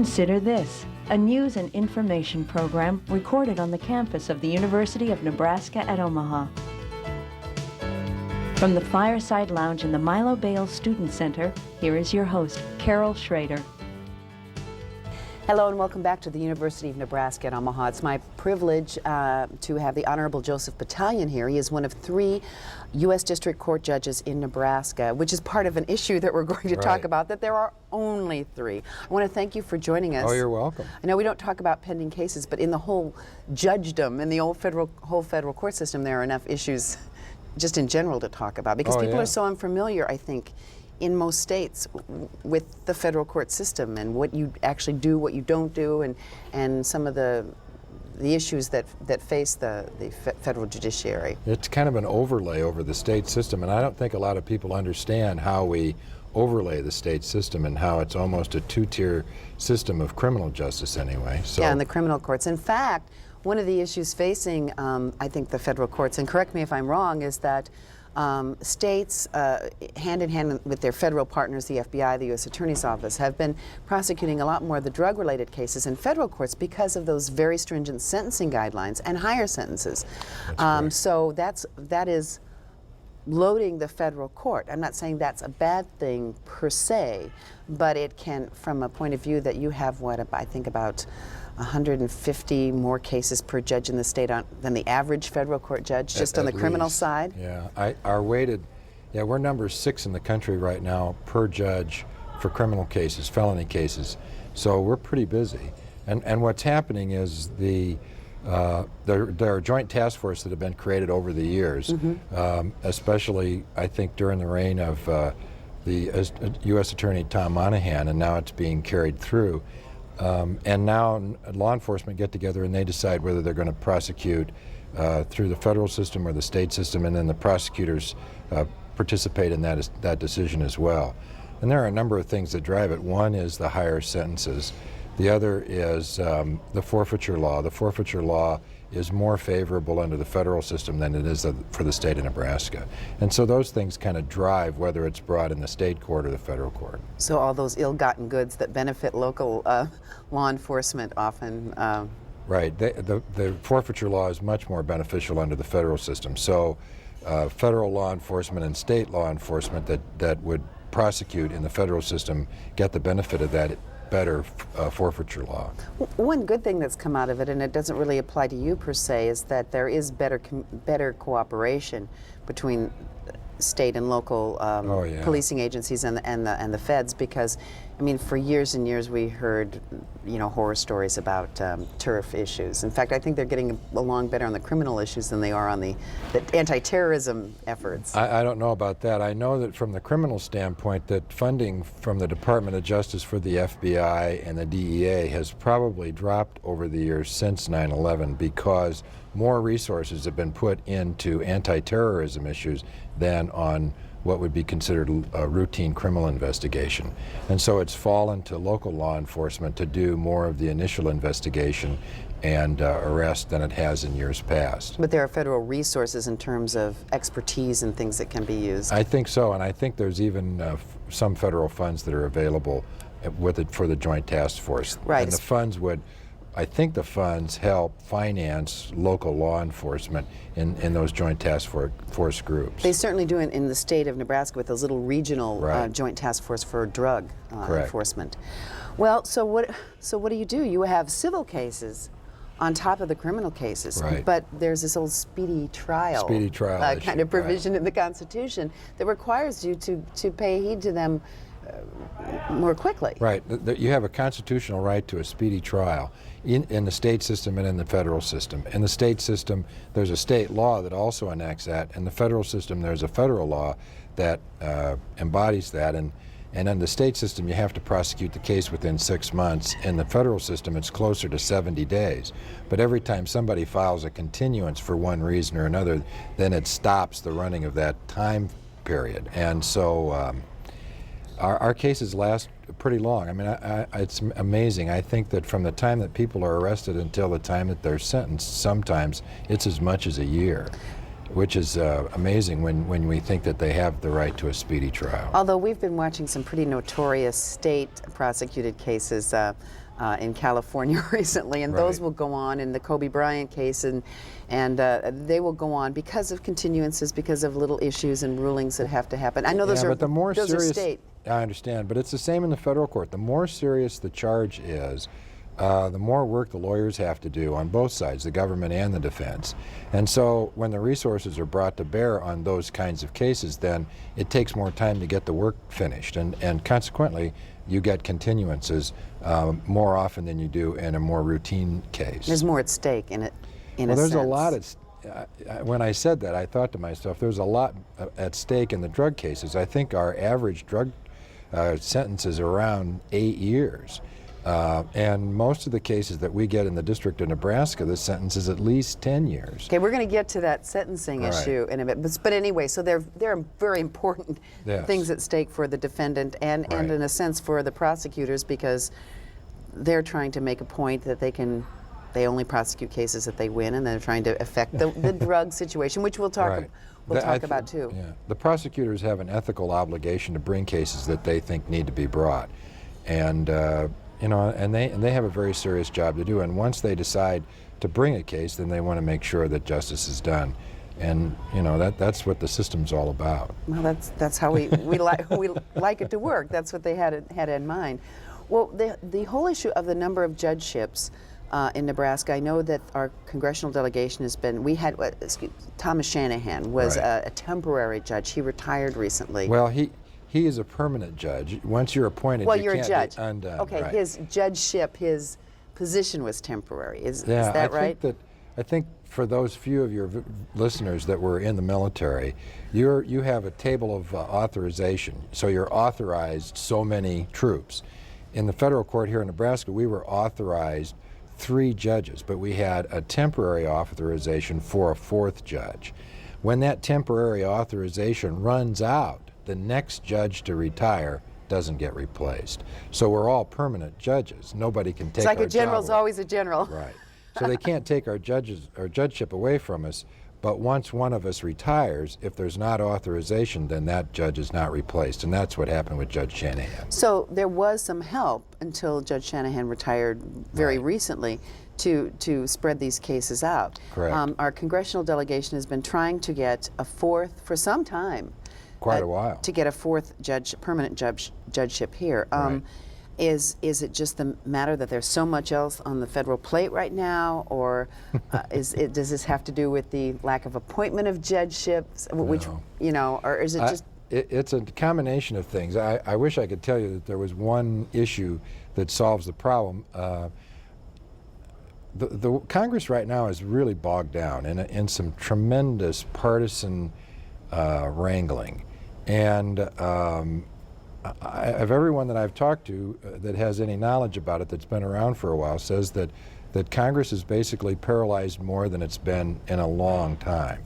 Consider this, a news and information program recorded on the campus of the University of Nebraska at Omaha. From the Fireside Lounge in the Milo Bales Student Center, here is your host, Carol Schrader. Hello and welcome back to the University of Nebraska at Omaha. It's my privilege to have the Honorable Joseph Battalion here. He is one of 3 U.S. District Court judges in Nebraska, which is part of an issue that we're going to talk about, that there are only 3. I want to thank you for joining us. Oh, you're welcome. I know we don't talk about pending cases, but in the whole judgedom, in the whole federal court system, there are enough issues just in general to talk about, because people are so unfamiliar, I think, in most states with the federal court system and what you actually do, what you don't do, and some of the issues that face the federal judiciary. It's kind of an overlay over the state system, and I don't think a lot of people understand how we overlay the state system and how it's almost a 2-tier system of criminal justice anyway. So. Yeah, in the criminal courts. In fact, one of the issues facing, I think, the federal courts, and correct me if I'm wrong, is that states, hand in hand with their federal partners, the FBI, the U.S. Attorney's Office, have been prosecuting a lot more of the drug-related cases in federal courts because of those very stringent sentencing guidelines and higher sentences. So that is loading the federal court. I'm not saying that's a bad thing per se, but it can, from a point of view that you have, I think about 150 more cases per judge in the state than the average federal court judge, just on the criminal side. Yeah, we're number 6 in the country right now per judge for criminal cases, felony cases. So we're pretty busy. And what's happening is there are joint task forces that have been created over the years, especially I think during the reign of the U.S. Attorney Tom Monahan, and now it's being carried through. And now law enforcement get together and they decide whether they're going to prosecute through the federal system or the state system, and then the prosecutors participate in that decision as well. And there are a number of things that drive it. One is the higher sentences. The other is the forfeiture law. The forfeiture law is more favorable under the federal system than it is for the state of Nebraska. And so those things kind of drive whether it's brought in the state court or the federal court. So all those ill-gotten goods that benefit local law enforcement often... Right. The forfeiture law is much more beneficial under the federal system. So federal law enforcement and state law enforcement that would prosecute in the federal system get the benefit of that better forfeiture law. One good thing that's come out of it, and it doesn't really apply to you per se, is that there is better cooperation between state and local policing agencies and the feds, because I mean, for years and years we heard, horror stories about turf issues. In fact, I think they're getting along better on the criminal issues than they are on the anti-terrorism efforts. I don't know about that. I know that from the criminal standpoint, that funding from the Department of Justice for the FBI and the DEA has probably dropped over the years since 9/11, because more resources have been put into anti-terrorism issues than on what would be considered a routine criminal investigation. And so it's fallen to local law enforcement to do more of the initial investigation and arrest than it has in years past. But there are federal resources in terms of expertise and things that can be used. I think so, and I think there's even some federal funds that are available with it for the Joint Task Force. Right. And the funds I think the funds help finance local law enforcement in those Joint Task Force groups. They certainly do in the state of Nebraska with those little regional Joint Task Force for drug enforcement. Well, so what do? You have civil cases on top of the criminal cases, but there's this old speedy trial kind of provision in the Constitution that requires you to pay heed to them more quickly. Right. You have a constitutional right to a speedy trial in the state system and in the federal system. In the state system, there's a state law that also enacts that. In the federal system, there's a federal law that embodies that. And in the state system, you have to prosecute the case within 6 months. In the federal system, it's closer to 70 days. But every time somebody files a continuance for one reason or another, then it stops the running of that time period. And so our cases last pretty long. I mean, it's amazing. I think that from the time that people are arrested until the time that they're sentenced, sometimes it's as much as a year. which is amazing when we think that they have the right to a speedy trial. Although we've been watching some pretty notorious state prosecuted cases in California recently, and those Right. will go on in the Kobe Bryant case, and they will go on because of continuances, because of little issues and rulings that have to happen. I know those Yeah, are but the more those serious, are state. I understand, but it's the same in the federal court. The more serious the charge is, the more work the lawyers have to do on both sides, the government and the defense. And so when the resources are brought to bear on those kinds of cases, then it takes more time to get the work finished. And consequently, you get continuances more often than you do in a more routine case. There's more at stake in it. Well, there's a lot when I said that, I thought to myself, there's a lot at stake in the drug cases. I think our average drug sentence is around 8 years. And most of the cases that we get in the District of Nebraska, the sentence is at least 10 years. Okay, we're going to get to that sentencing Right. issue in a bit. But anyway, so there are very important Yes. things at stake for the defendant and Right. in a sense for the prosecutors, because they're trying to make a point that they only prosecute cases that they win, and they're trying to affect the drug situation, which we'll talk Right. about too. Yeah. The prosecutors have an ethical obligation to bring cases that they think need to be brought. And and they have a very serious job to do. And once they decide to bring a case, then they want to make sure that justice is done. And that's what the system's all about. Well, that's how we like it to work. That's what they had in mind. Well, the whole issue of the number of judgeships in Nebraska, I know that our congressional delegation has been. We had Thomas Shanahan was Right. a temporary judge. He retired recently. Well, he is a permanent judge. Once you're appointed, Well, you you're can't a judge. be undone. Okay, right. his judgeship, his position was temporary. Is Yeah, that right? I think for those few of your listeners that were in the military, you have a table of authorization. So you're authorized so many troops. In the federal court here in Nebraska, we were authorized 3 judges, but we had a temporary authorization for a 4th judge. When that temporary authorization runs out, the next judge to retire doesn't get replaced. So we're all permanent judges. Nobody can take It's like our a general's job away. always a general. Right. So they can't take our judgeship away from us, but once one of us retires, if there's not authorization, then that judge is not replaced. And that's what happened with Judge Shanahan. So there was some help until Judge Shanahan retired very Right. recently to spread these cases out. Correct. Our congressional delegation has been trying to get a 4th for some time. Quite a while. To get a 4th permanent judgeship here. Right. Is it just the matter that there's so much else on the federal plate right now, or does this have to do with the lack of appointment of judgeships, which or is it just? It's a combination of things. I wish I could tell you that there was one issue that solves the problem. The Congress right now is really bogged down in some tremendous partisan wrangling. And of everyone that I've talked to that has any knowledge about it, that's been around for a while, says that Congress is basically paralyzed more than it's been in a long time.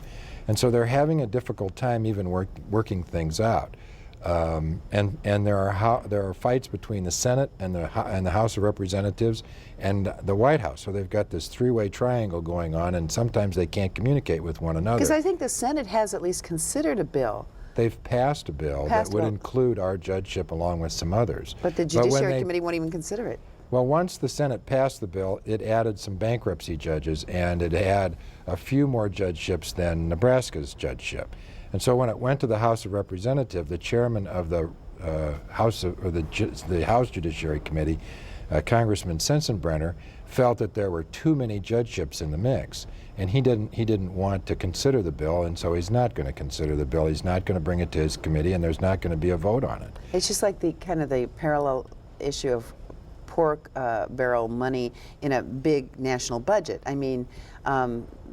And so they're having a difficult time even working things out. And there are fights between the Senate and the House of Representatives and the White House. So they've got this 3-way triangle going on, and sometimes they can't communicate with one another. Because I think the Senate has at least considered a bill. They've passed a bill that would include our judgeship along with some others. But the Judiciary Committee won't even consider it. Well, once the Senate passed the bill, it added some bankruptcy judges, and it had a few more judgeships than Nebraska's judgeship. And so when it went to the House of Representatives, the chairman of the House Judiciary Committee, Congressman Sensenbrenner, felt that there were too many judgeships in the mix, and he didn't want to consider the bill, and so he's not going to consider the bill. He's not going to bring it to his committee, and there's not going to be a vote on it. It's just like the parallel issue of pork barrel money in a big national budget. I mean,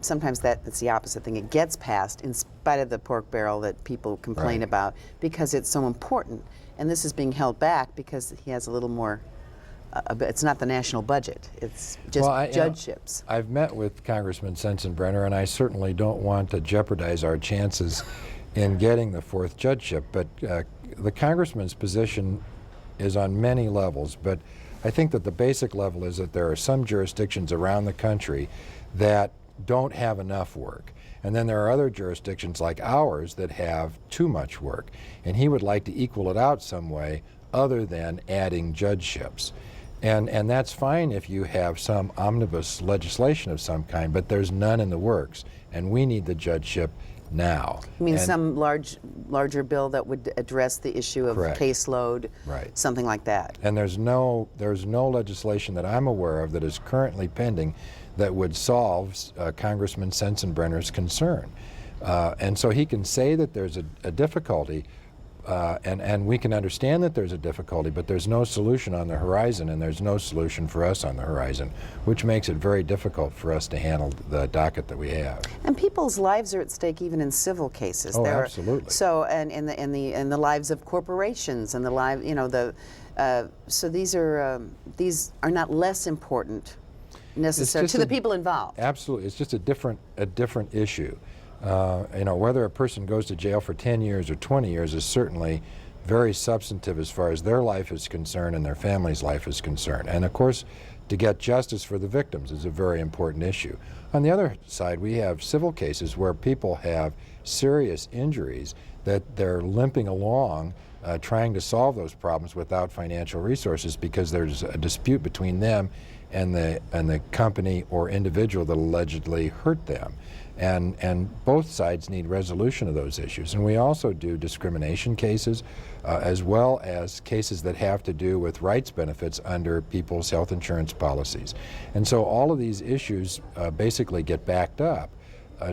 sometimes that's the opposite thing. It gets passed in spite of the pork barrel that people complain Right. about because it's so important. And this is being held back because he has a little more. It's not the national budget. It's just judgeships. I've met with Congressman Sensenbrenner, and I certainly don't want to jeopardize our chances in getting the 4th judgeship. But the congressman's position is on many levels. But I think that the basic level is that there are some jurisdictions around the country that don't have enough work. And then there are other jurisdictions like ours that have too much work. And he would like to equal it out some way other than adding judgeships. And that's fine if you have some omnibus legislation of some kind, but there's none in the works. And we need the judgeship now. You mean And- some larger bill that would address the issue of Correct. caseload, Right. something like that? And there's no legislation that I'm aware of that is currently pending that would solve Congressman Sensenbrenner's concern. And so he can say that there's a difficulty, and we can understand that there's a difficulty, but there's no solution on the horizon, and there's no solution for us on the horizon, which makes it very difficult for us to handle the docket that we have. And people's lives are at stake even in civil cases. Oh, absolutely. So, and in the lives of corporations and the live, you know, so these are not less important necessarily to the people involved. Absolutely, it's just a different issue. You know, whether a person goes to jail for 10 years or 20 years is certainly very substantive as far as their life is concerned and their family's life is concerned. And of course, to get justice for the victims is a very important issue. On the other side, we have civil cases where people have serious injuries that they're limping along trying to solve those problems without financial resources because there's a dispute between them and the company or individual that allegedly hurt them. And both sides need resolution of those issues. And we also do discrimination cases as well as cases that have to do with rights benefits under people's health insurance policies. And so all of these issues basically get backed up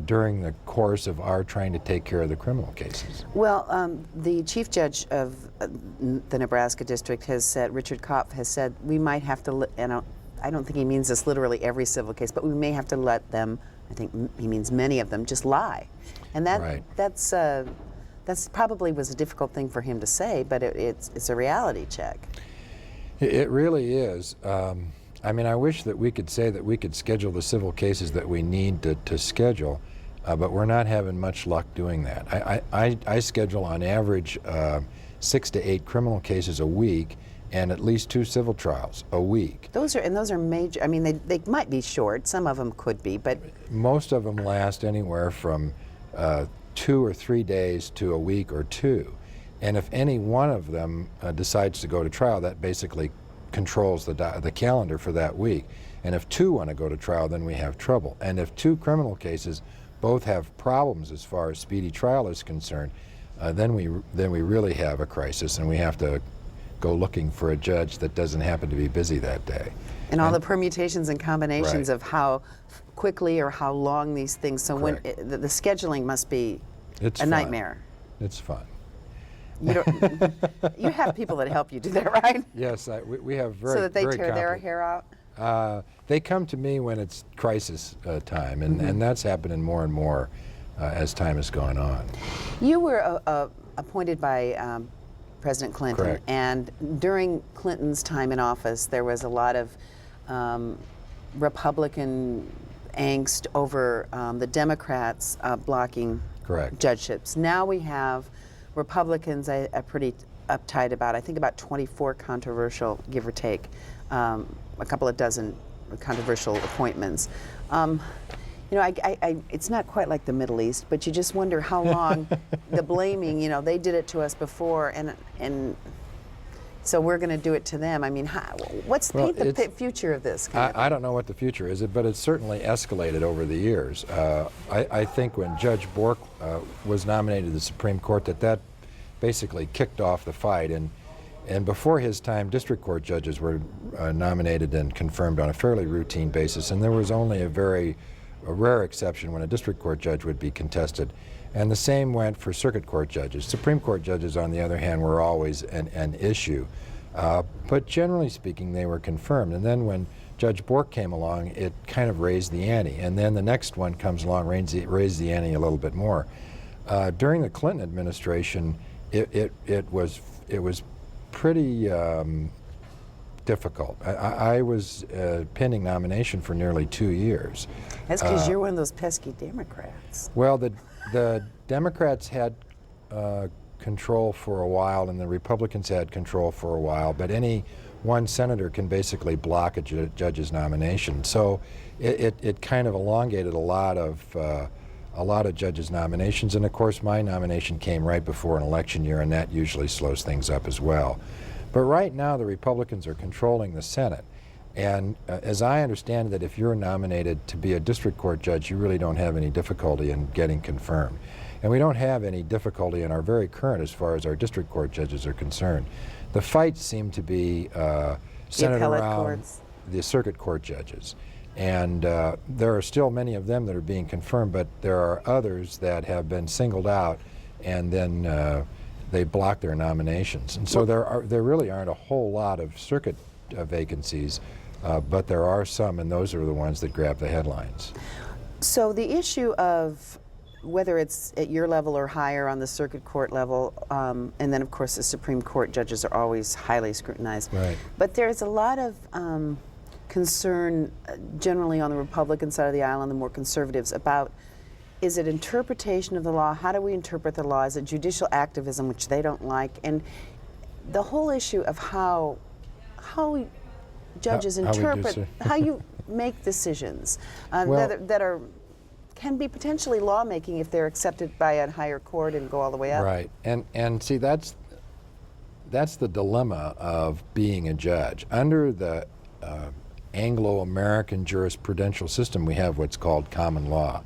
during the course of our trying to take care of the criminal cases. Well, the chief judge of the Nebraska district has said, Richard Kopf has said, we might have to, and I don't think he means this literally every civil case, but we may have to let them, I think he means many of them, just lie. And Right. that's probably was a difficult thing for him to say, but it's a reality check. It really is. I mean, I wish that we could say that we could schedule the civil cases that we need to schedule, but we're not having much luck doing that. I schedule on average 6 to 8 criminal cases a week and at least 2 civil trials a week. Those are major. I mean, they might be short. Some of them could be, but Most of them last anywhere from 2 or 3 days to a week or 2. And if any one of them decides to go to trial, that basically controls the calendar for that week. And if 2 want to go to trial, then we have trouble. And if 2 criminal cases both have problems as far as speedy trial is concerned, then we really have a crisis, and we have to go looking for a judge that doesn't happen to be busy that day. and all the permutations and combinations Right. of how quickly or how long these things. So when Correct. the scheduling must be It's a fun. nightmare. It's fun. You don't. You have people that help you do that, right? Yes, we have very So that they very tear their compli- hair out. They come to me when it's crisis time, and that's happening more and more as time has gone on. You were appointed by President Clinton, Correct. and during Clinton's time in office, there was a lot of Republican angst over the Democrats blocking Correct. judgeships. Now we have Republicans are pretty uptight about, I think about 24 controversial, give or take, a couple of dozen controversial appointments. You know, it's not quite like the Middle East, but you just wonder how long the blaming, you know, they did it to us before, and so we're going to do it to them. I mean, what's Well, paint the future of this? I don't know what the future is, but it's certainly escalated over the years. I think when Judge Bork was nominated to the Supreme Court, that basically kicked off the fight. And before his time, district court judges were nominated and confirmed on a fairly routine basis, and there was only a rare exception when a district court judge would be contested. And the same went for circuit court judges. Supreme Court judges, on the other hand, were always an issue. But generally speaking, they were confirmed. And then when Judge Bork came along, it kind of raised the ante. And then the next one comes along, raised the ante a little bit more. During the Clinton administration, it was pretty difficult. I was pending nomination for nearly 2 years. That's because you're one of those pesky Democrats. Well, the Democrats had control for a while, and the Republicans had control for a while, but any one senator can basically block a judge's nomination. So it kind of elongated a lot of a lot of judges' nominations, and of course my nomination came right before an election year, and that usually slows things up as well. But right now the Republicans are controlling the Senate, and as I understand it, if you're nominated to be a district court judge, you really don't have any difficulty in getting confirmed. And we don't have any difficulty in our very current as far as our district court judges are concerned. The fights seem to be centered around the circuit court judges. And there are still many of them that are being confirmed, but there are others that have been singled out, and then they block their nominations. And so there really aren't a whole lot of circuit vacancies, but there are some, and those are the ones that grab the headlines. So the issue of whether it's at your level or higher on the circuit court level, and then of course the Supreme Court judges are always highly scrutinized. Right. But there's a lot of concern generally on the Republican side of the aisle and the more conservatives about, is it interpretation of the law? How do we interpret the law? Is it judicial activism, which they don't like? And the whole issue of how judges interpret, how you make decisions that are can be potentially lawmaking if they're accepted by a higher court and go all the way up. Right, and see, that's the dilemma of being a judge. Under the Anglo-American jurisprudential system, we have what's called common law.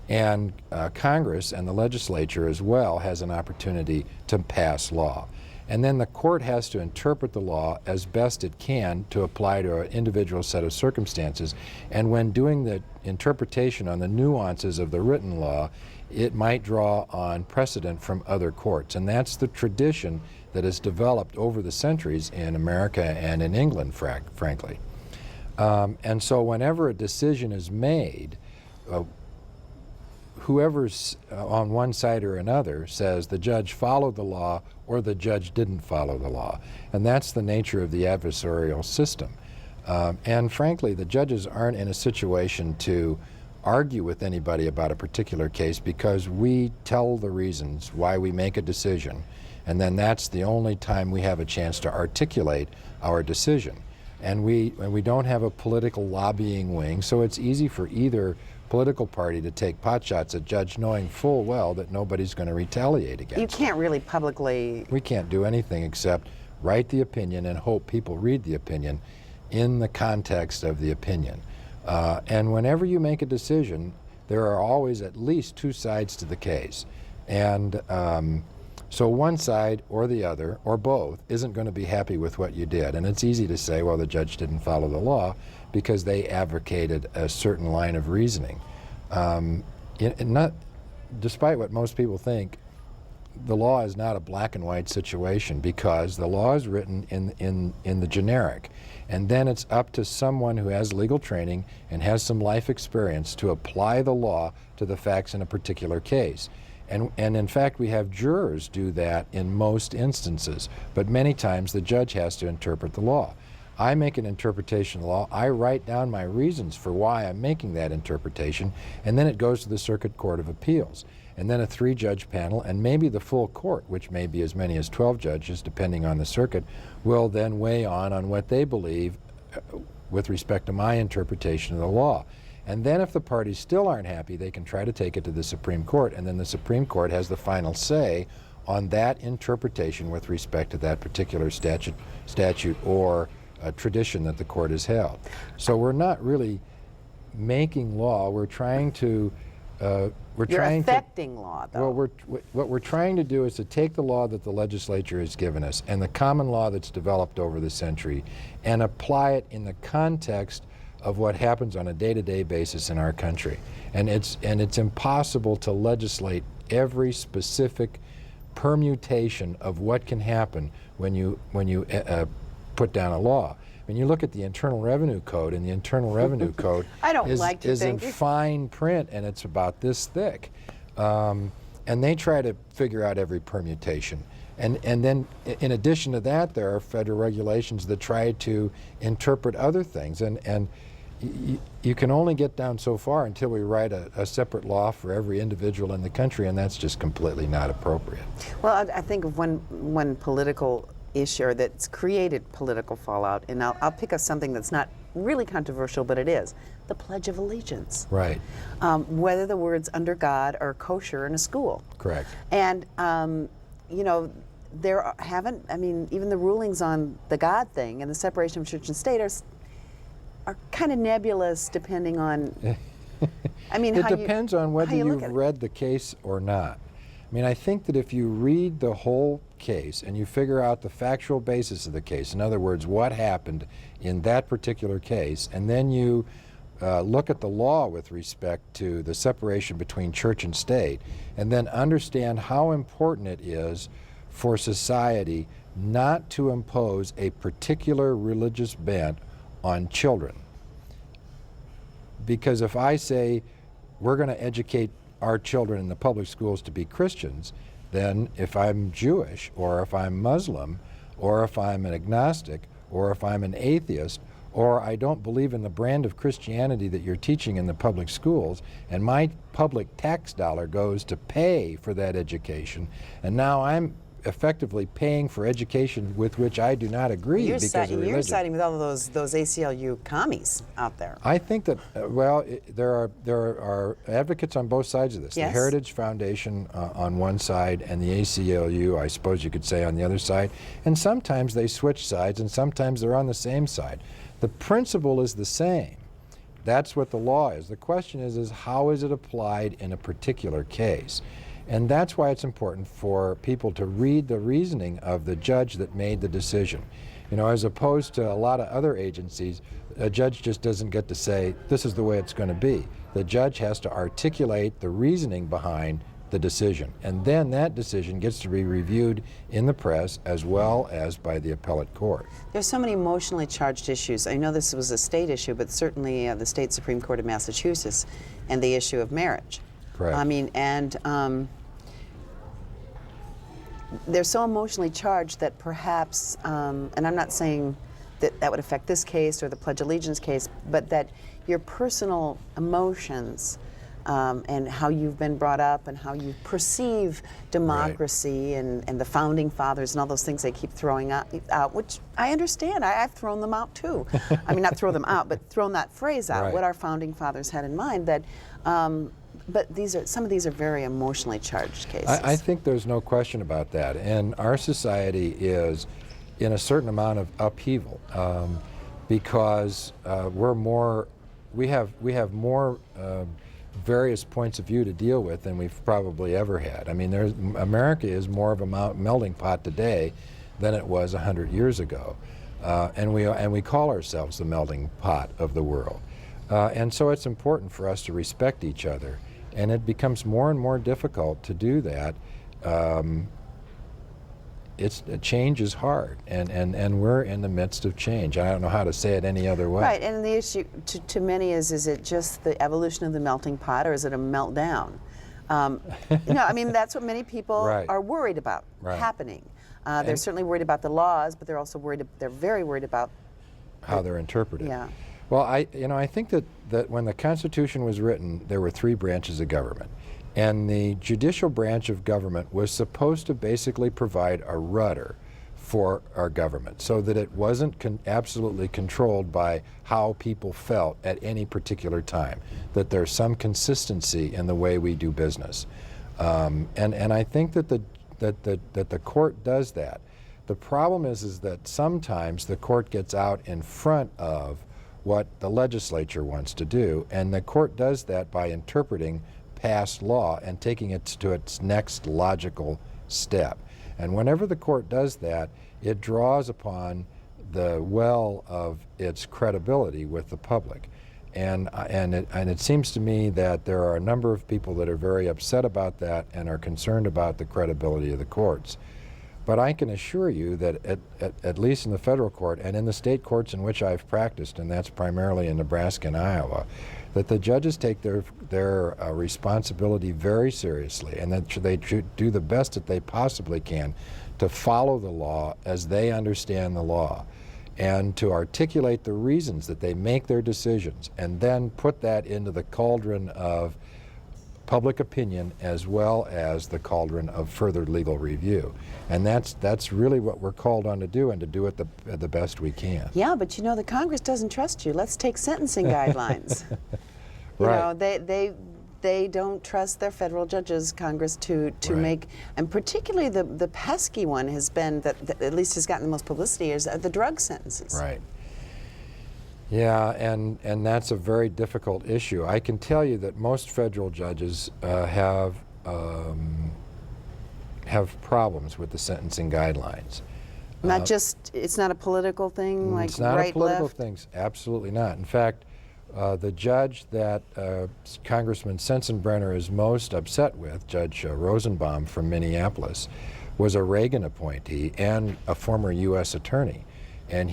And Congress and the legislature as well has an opportunity to pass law. And then the court has to interpret the law as best it can to apply to an individual set of circumstances. And when doing the interpretation on the nuances of the written law, it might draw on precedent from other courts. And that's the tradition that has developed over the centuries in America and in England, frankly. And so whenever a decision is made, whoever's on one side or another says the judge followed the law or the judge didn't follow the law. And that's the nature of the adversarial system. And frankly, the judges aren't in a situation to argue with anybody about a particular case, because we tell the reasons why we make a decision, and then that's the only time we have a chance to articulate our decision. And we don't have a political lobbying wing, so it's easy for either political party to take potshots at judge, knowing full well that nobody's going to retaliate against You can't really publicly... We can't do anything except write the opinion and hope people read the opinion in the context of the opinion. And whenever you make a decision, there are always at least two sides to the case. And so one side or the other, or both, isn't going to be happy with what you did. And it's easy to say, well, the judge didn't follow the law because they advocated a certain line of reasoning. Despite what most people think, the law is not a black and white situation, because the law is written in the generic. And then it's up to someone who has legal training and has some life experience to apply the law to the facts in a particular case. And in fact, we have jurors do that in most instances, but many times the judge has to interpret the law. I make an interpretation of the law, I write down my reasons for why I'm making that interpretation, and then it goes to the Circuit Court of Appeals. And then a 3-judge panel, and maybe the full court, which may be as many as 12 judges, depending on the circuit, will then weigh on what they believe with respect to my interpretation of the law. And then if the parties still aren't happy, they can try to take it to the Supreme Court, and then the Supreme Court has the final say on that interpretation with respect to that particular statute or tradition that the court has held. So we're not really making law, we're trying to You're affecting law, though. Well, what we're trying to do is to take the law that the legislature has given us and the common law that's developed over the century and apply it in the context of what happens on a day-to-day basis in our country. And it's impossible to legislate every specific permutation of what can happen when you put down a law. When you look at the Internal Revenue Code, and the Internal Revenue Code is in fine print, and it's about this thick. And they try to figure out every permutation. And then in addition to that, there are federal regulations that try to interpret other things. And you can only get down so far until we write a separate law for every individual in the country, and that's just completely not appropriate. Well, I think of one political issue that's created political fallout, and I'll pick up something that's not really controversial, but it is. the Pledge of Allegiance. Right. Whether the words under God or kosher in a school. Correct. And, you know, even the rulings on the God thing and the separation of church and state are kind of nebulous depending on, I mean, it depends on whether you've it. read the case or not. I mean, I think that if you read the whole case and you figure out the factual basis of the case, in other words, what happened in that particular case, and then you look at the law with respect to the separation between church and state, and then understand how important it is for society not to impose a particular religious bent on children. Because if I say we're going to educate our children in the public schools to be Christians, then if I'm Jewish, or if I'm Muslim, or if I'm an agnostic, or if I'm an atheist, or I don't believe in the brand of Christianity that you're teaching in the public schools, and my public tax dollar goes to pay for that education, and now I'm effectively paying for education with which I do not agree because of religion. You're siding with all of those ACLU commies out there. I think that, there are advocates on both sides of this. Yes. The Heritage Foundation on one side and the ACLU, I suppose you could say, on the other side. And sometimes they switch sides and sometimes they're on the same side. The principle is the same. That's what the law is. The question is how is it applied in a particular case? And that's why it's important for people to read the reasoning of the judge that made the decision. You know, as opposed to a lot of other agencies, a judge just doesn't get to say, this is the way it's going to be. The judge has to articulate the reasoning behind the decision. And then that decision gets to be reviewed in the press as well as by the appellate court. There's so many emotionally charged issues. I know this was a state issue, but certainly the state Supreme Court of Massachusetts and the issue of marriage. Correct. I mean, and they're so emotionally charged that perhaps, and I'm not saying that that would affect this case or the Pledge of Allegiance case, but that your personal emotions and how you've been brought up and how you perceive democracy and the founding fathers and all those things they keep throwing out, which I understand. I've thrown them out too. I mean, not throw them out, but thrown that phrase out, Right. what our founding fathers had in mind. That, but some of these are very emotionally charged cases. I think there's no question about that. And our society is in a certain amount of upheaval because we have more various points of view to deal with than we've probably ever had. I mean, America is more of a melting pot today than it was 100 years ago. And we call ourselves the melting pot of the world. And so it's important for us to respect each other. And it becomes more and more difficult to do that. Change is hard, and we're in the midst of change. I don't know how to say it any other way. Right, and the issue to many is it just the evolution of the melting pot, or is it a meltdown? I mean, that's what many people Right. are worried about happening. They're certainly worried about the laws, but they're also they're very worried about how they're interpreted. Yeah. Well, I think that when the Constitution was written, there were three branches of government. And the judicial branch of government was supposed to basically provide a rudder for our government so that it wasn't absolutely controlled by how people felt at any particular time, that there's some consistency in the way we do business. And I think that the court does that. The problem is that sometimes the court gets out in front of what the legislature wants to do, and the court does that by interpreting past law and taking it to its next logical step. And whenever the court does that, it draws upon the well of its credibility with the public. And it seems to me that there are a number of people that are very upset about that and are concerned about the credibility of the courts. But I can assure you that at least in the federal court and in the state courts in which I've practiced, and that's primarily in Nebraska and Iowa, that the judges take their responsibility very seriously, and that they should do the best that they possibly can to follow the law as they understand the law, and to articulate the reasons that they make their decisions, and then put that into the cauldron of public opinion as well as the cauldron of further legal review. And that's really what we're called on to do, and to do it the best we can. Yeah, but you know, the Congress doesn't trust you. Let's take sentencing guidelines. You Right. know, they don't trust their federal judges, Congress, to Right. make, and particularly the pesky one has been, that at least has gotten the most publicity, is the drug sentences. Right. Yeah, and that's a very difficult issue. I can tell you that most federal judges have problems with the sentencing guidelines. Not just, it's not a political thing, like It's not right, a political left? thing. Absolutely not. In fact, the judge that Congressman Sensenbrenner is most upset with, Judge Rosenbaum from Minneapolis, was a Reagan appointee and a former U.S. attorney. And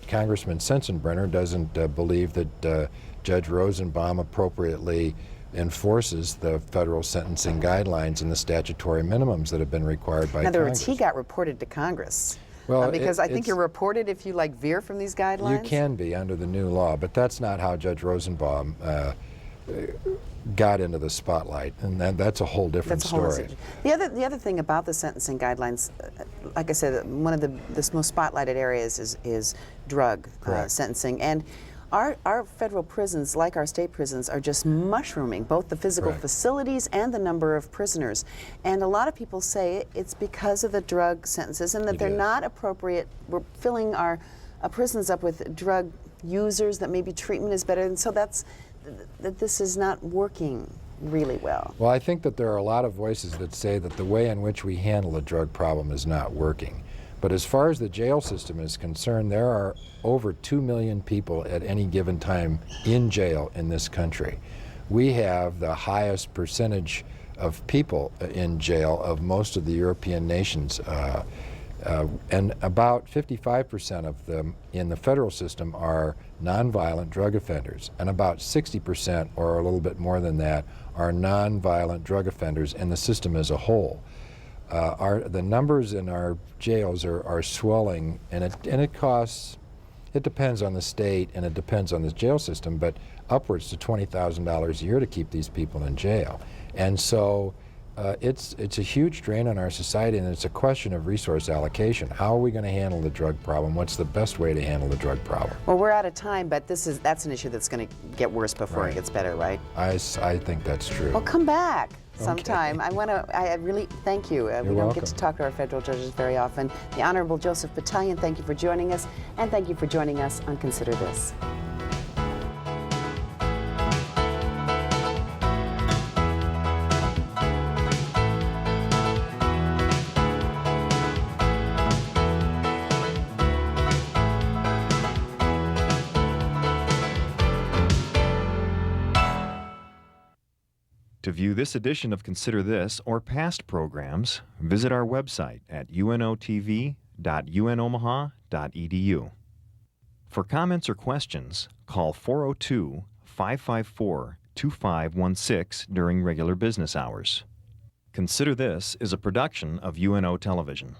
Congressman Sensenbrenner doesn't believe that Judge Rosenbaum appropriately enforces the federal sentencing guidelines and the statutory minimums that have been required by In other Congress. words, he got reported to Congress. Well, because I think it's- you're reported if you like veer from these guidelines. You can be under the new law, but that's not how Judge Rosenbaum got into the spotlight, and that's a whole different That's a whole story. situation. The other thing about the sentencing guidelines, like I said, one of the most spotlighted areas is drug Correct. sentencing, and our federal prisons, like our state prisons, are just mushrooming, both the physical Right. facilities and the number of prisoners. And a lot of people say it's because of the drug sentences and that It they're is. not appropriate. We're filling our prisons up with drug users that maybe treatment is better, and so that this is not working really well. Well, I think that there are a lot of voices that say that the way in which we handle the drug problem is not working. But as far as the jail system is concerned, there are over 2 million people at any given time in jail in this country. We have the highest percentage of people in jail of most of the European nations. And about 55% of them in the federal system are nonviolent drug offenders, and about 60%, or a little bit more than that, are nonviolent drug offenders in the system as a whole. The numbers in our jails are swelling, and it costs, it depends on the state and it depends on the jail system, but upwards to $20,000 a year to keep these people in jail. And so it's a huge drain on our society, and it's a question of resource allocation. How are we going to handle the drug problem? What's the best way to handle the drug problem? Well, we're out of time, but that's an issue that's going to get worse before Right. it gets better, right? I think that's true. Well, come back sometime. I really thank you. We don't get welcome. to talk to our federal judges very often. The Honorable Joseph Battalion, thank you for joining us, and thank you for joining us on Consider This. To view this edition of Consider This or past programs, visit our website at unotv.unomaha.edu. For comments or questions, call 402-554-2516 during regular business hours. Consider This is a production of UNO Television.